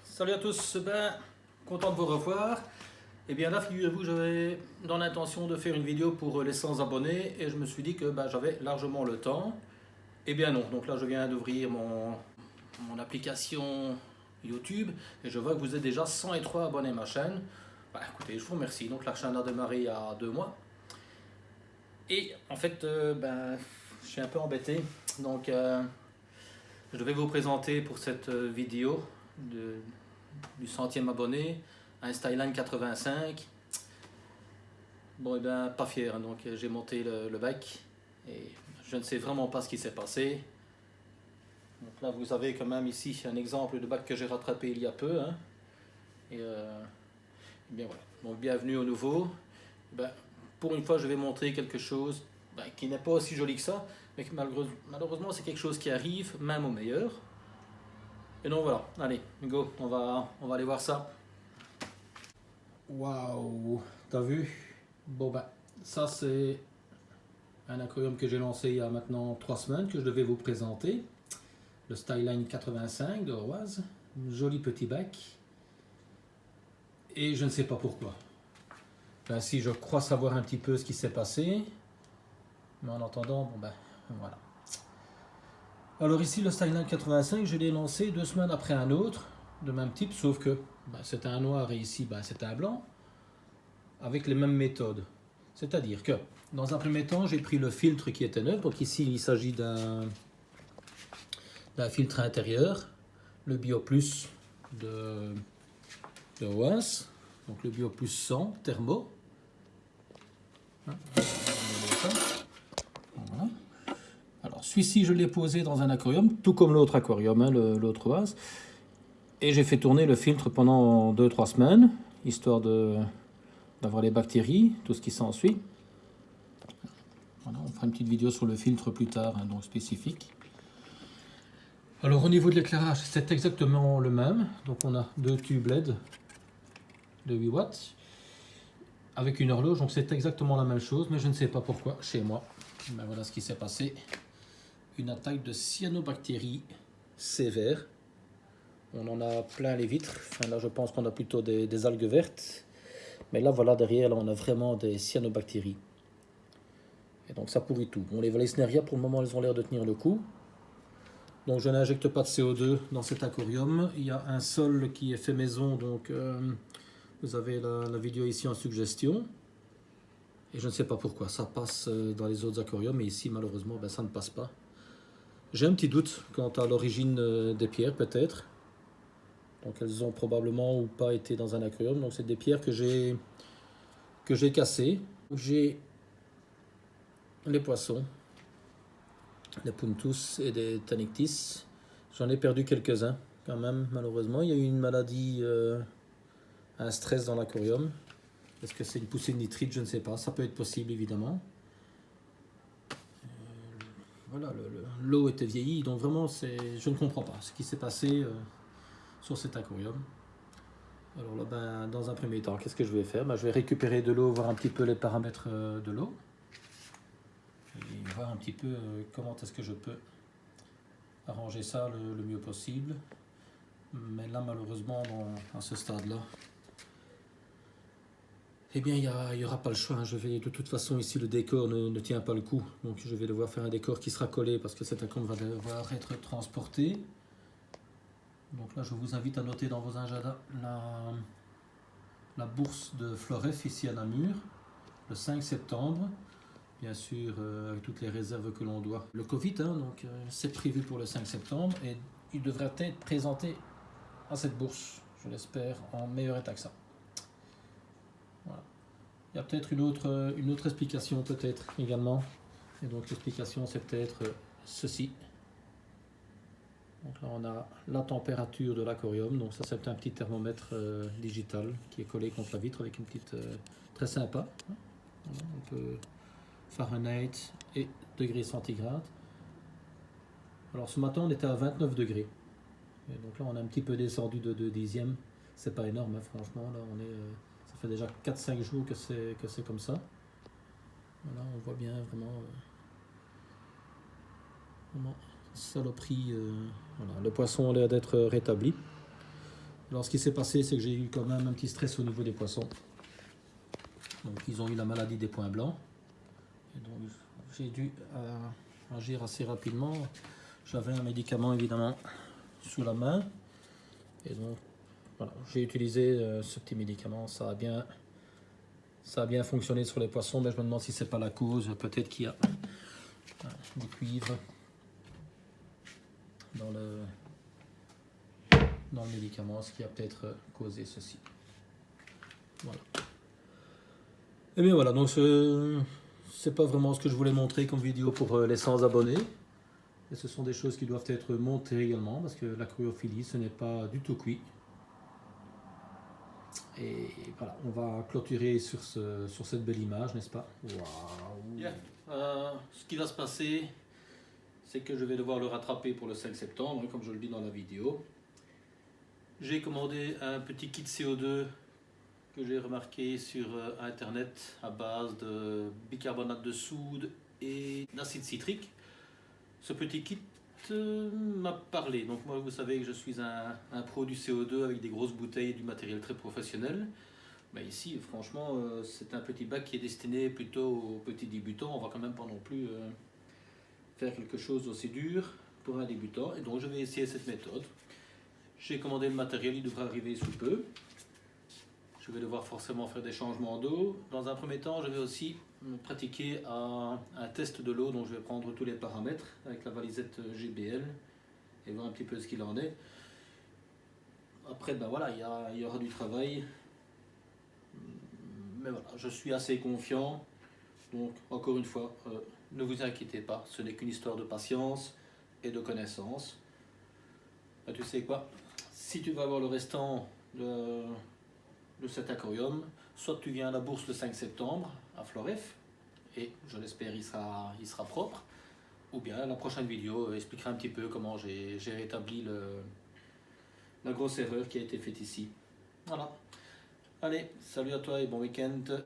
Salut à tous, content de vous revoir. Et bien là, figurez-vous que j'avais dans l'intention de faire une vidéo pour les 100 abonnés et je me suis dit que j'avais largement le temps. Et bien non, donc là je viens d'ouvrir mon application YouTube et je vois que vous êtes déjà 103 abonnés à ma chaîne. Écoutez, je vous remercie. Donc la chaîne a démarré il y a 2 mois. Et en fait, je suis un peu embêté. Donc je vais vous présenter pour cette vidéo du 100e abonné, un Styline 85. Bon, et bien, pas fier, hein, donc j'ai monté le bac et je ne sais vraiment pas ce qui s'est passé. Donc là, vous avez quand même ici un exemple de bac que j'ai rattrapé il y a peu. Hein, et bien voilà, donc bienvenue au nouveau. Pour une fois, je vais montrer quelque chose qui n'est pas aussi joli que ça, mais que malheureusement, c'est quelque chose qui arrive, même au meilleur. Et donc voilà, allez, go, on va aller voir ça. Waouh, t'as vu? Bon ça c'est un aquarium que j'ai lancé il y a maintenant 3 semaines que je devais vous présenter. Le Styline 85 de Roise, joli petit bac. Et je ne sais pas pourquoi. Si je crois savoir un petit peu ce qui s'est passé, mais en attendant, voilà. Alors ici le Styline 85, je l'ai lancé 2 semaines après un autre, de même type, sauf que c'était un noir et ici c'était un blanc, avec les mêmes méthodes. C'est-à-dire que, dans un premier temps, j'ai pris le filtre qui était neuf, donc ici il s'agit d'un filtre intérieur, le BioPlus de OAS, donc le BioPlus 100 thermo. Voilà. Alors celui-ci je l'ai posé dans un aquarium, tout comme l'autre aquarium, hein, l'autre OAS, et j'ai fait tourner le filtre pendant 2-3 semaines, histoire d'avoir les bactéries, tout ce qui s'ensuit. Voilà, on fera une petite vidéo sur le filtre plus tard, hein, donc spécifique. Alors au niveau de l'éclairage, c'est exactement le même. Donc on a 2 tubes LED de 8 watts avec une horloge, donc c'est exactement la même chose, mais je ne sais pas pourquoi chez moi. Voilà ce qui s'est passé. Une attaque de cyanobactéries sévère. On en a plein les vitres. Enfin, là je pense qu'on a plutôt des algues vertes. Mais là voilà, derrière là, on a vraiment des cyanobactéries. Et donc ça pourrit tout. Bon, les Vallisneria pour le moment elles ont l'air de tenir le coup. Donc je n'injecte pas de CO2 dans cet aquarium. Il y a un sol qui est fait maison, donc vous avez la vidéo ici en suggestion. Et je ne sais pas pourquoi, ça passe dans les autres aquariums, mais ici malheureusement ça ne passe pas. J'ai un petit doute quant à l'origine des pierres peut-être. Donc elles ont probablement ou pas été dans un aquarium. Donc c'est des pierres que j'ai cassées. J'ai les poissons, des puntus et des tanictis. J'en ai perdu quelques-uns quand même, malheureusement. Il y a eu une maladie, un stress dans l'aquarium. Est-ce que c'est une poussée de nitrite? Je ne sais pas. Ça peut être possible, évidemment. Voilà, l'eau était vieillie, donc vraiment, je ne comprends pas ce qui s'est passé sur cet aquarium. Alors là, dans un premier temps, qu'est-ce que je vais faire? Je vais récupérer de l'eau, voir un petit peu les paramètres de l'eau. Et voir un petit peu comment est-ce que je peux arranger ça le mieux possible. Mais là, malheureusement, à ce stade-là, eh bien, il n'y aura pas le choix. De toute façon, ici, le décor ne tient pas le coup. Donc, je vais devoir faire un décor qui sera collé parce que cet aquarium va devoir être transporté. Donc là, je vous invite à noter dans vos agendas la bourse de Floref ici à Namur, le 5 septembre. Bien sûr, avec toutes les réserves que l'on doit. Le Covid, donc c'est prévu pour le 5 septembre et il devrait être présenté à cette bourse, je l'espère, en meilleur état que ça. Voilà. Il y a peut-être une autre explication peut-être également. Et donc l'explication c'est peut-être ceci. Donc là on a la température de l'aquarium. Donc ça c'est un petit thermomètre digital qui est collé contre la vitre avec une petite très sympa. Voilà, on peut Fahrenheit et degrés centigrades. Alors ce matin on était à 29 degrés. Et donc là on a un petit peu descendu de 2 dixièmes. C'est pas énorme franchement. Là on est, ça fait déjà 4-5 jours que c'est comme ça. Voilà, on voit bien vraiment saloperie. Voilà, le poisson a l'air d'être rétabli. Alors ce qui s'est passé, c'est que j'ai eu quand même un petit stress au niveau des poissons. Donc ils ont eu la maladie des points blancs. Et donc j'ai dû agir assez rapidement. J'avais un médicament évidemment sous la main. Et donc voilà, j'ai utilisé ce petit médicament. Ça a bien fonctionné sur les poissons, mais je me demande si c'est pas la cause. Peut-être qu'il y a du cuivre dans le médicament, ce qui a peut-être causé ceci. Voilà. Et bien voilà, donc c'est pas vraiment ce que je voulais montrer comme vidéo pour les 100 abonnés. Et ce sont des choses qui doivent être montrées également, parce que la cryophilie, ce n'est pas du tout cuit. Et voilà, on va clôturer sur cette belle image, n'est-ce pas? Waouh! Bien. Ce qui va se passer, c'est que je vais devoir le rattraper pour le 5 septembre, comme je le dis dans la vidéo. J'ai commandé un petit kit CO2 que j'ai remarqué sur internet à base de bicarbonate de soude et d'acide citrique. Ce petit kit m'a parlé. Donc moi, vous savez que je suis un pro du CO2 avec des grosses bouteilles et du matériel très professionnel. Mais ici, franchement, c'est un petit bac qui est destiné plutôt aux petits débutants. On va quand même pas non plus faire quelque chose d'aussi dur pour un débutant. Et donc je vais essayer cette méthode. J'ai commandé le matériel, il devrait arriver sous peu. Je vais devoir forcément faire des changements d'eau. Dans un premier temps, je vais aussi pratiquer un test de l'eau, donc je vais prendre tous les paramètres avec la valisette GBL et voir un petit peu ce qu'il en est. Après, ben voilà, il y aura du travail. Mais voilà, je suis assez confiant. Donc, encore une fois, ne vous inquiétez pas, ce n'est qu'une histoire de patience et de connaissance. Ben, tu sais quoi? Si tu vas avoir le restant de cet aquarium, soit tu viens à la bourse le 5 septembre à Floref, et je l'espère il sera propre, ou bien la prochaine vidéo expliquera un petit peu comment j'ai rétabli la grosse erreur qui a été faite ici. Voilà. Allez, salut à toi et bon week-end.